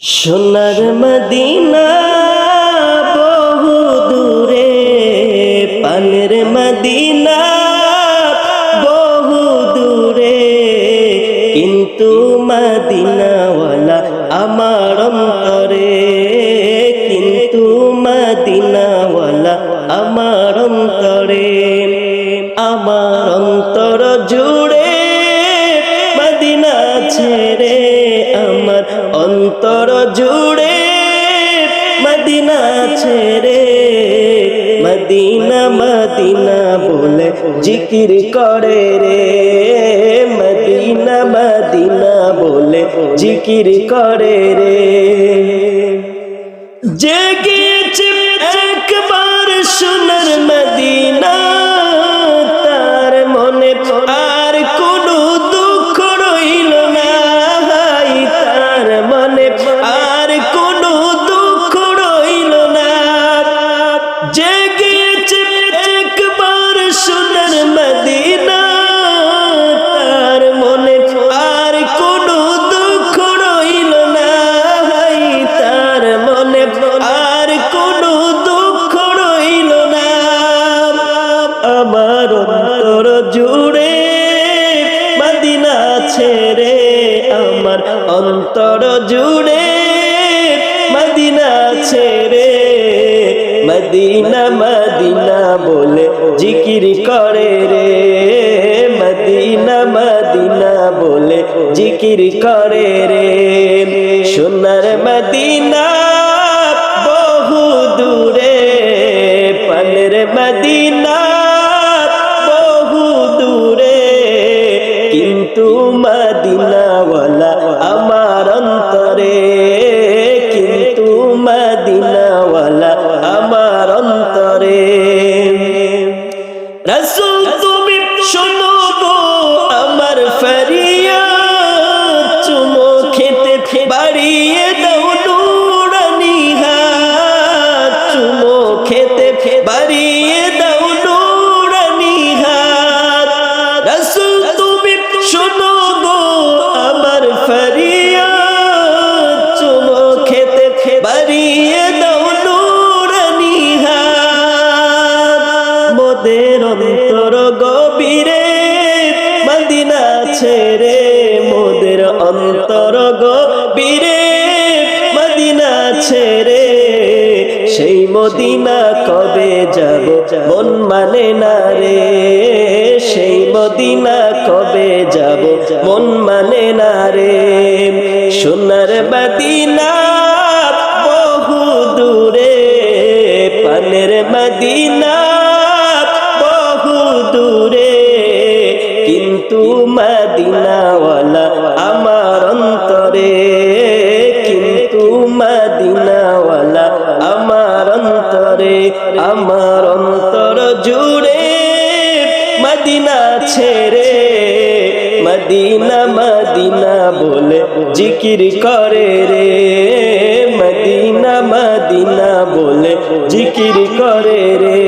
সোনার মদিনা বহু দূরে, পানের মদিনা বহু দূরে, কিন্তু মদিনাওয়ালা আমার অন্তরে, কিন্তু মদিনাওয়ালা আমার অন্তরে। আমার অন্তর জুড়ে মদিনা ছেড়ে, আমার অন্তর জুড়ে মদিনা ছেড়ে, মদিনা মদিনা বলে জিকির করে রে, মদিনা মদিনা বলে জিকির করে রে। জেগেছে একবার সোনার মদিনা, তার মনে আর কোনো দুঃখ রইল না, তার মনে আর কোনো দুঃখ রইল না। জেগেছে একবার সোনার মদিনা, তার মনে আর কোনো দুঃখ রইল না, তার মনে আর কোনো দুঃখ রইল না। আমার অন্তর জুড়ে মদিনা ছেড়ে, আমার অন্তর জুড়ে মদিনা ছেড়ে, মদিনা মদিনা বলে জিকির করে রে, মদিনা মদিনা বলে জিকির করে রে। সোনার মদিনা বহু দূরে, পানের মদিনা বহু দূরে, কিন্তু মদিনাওয়ালা আমার অন্তরে, কিন্তু মদিনাওয়ালা আমার অন্তরে। রাসূল তুমি শোনো গো আমার ফরিয়াদ, চুমো খেতে বাড়িয়ে দাও নুরানি হাত, চুমো খেতে বাড়িয়ে দাও নুরানি হাত। রাসূল তুমি শোনো গো আমার ফরিয়াদ, চুমো খেতে বাড়িয়ে দাও নুরানি হাত। মোদের অন্তর গভীরে মদিনা ছেড়ে, মোদের অন্তর গভীরে মদিনা ছেড়ে, সেই মদিনা কবে যাব মন মানে না রে, সেই মদিনা কবে যাব মন মানে না রে। সোনার মদিনা বহু দূরে, পানের মদিনা বহু দূরে, কিন্তু মদিনাওয়ালা আমার অন্তরে, কিন্তু মদিনাওয়ালা আমার অন্তরে। আমার অন্তর জুড়ে মদিনা ছেড়ে, মদিনা মদিনা বলে জিকির করে রে, মদিনা মদিনা বলে জিকির করে রে।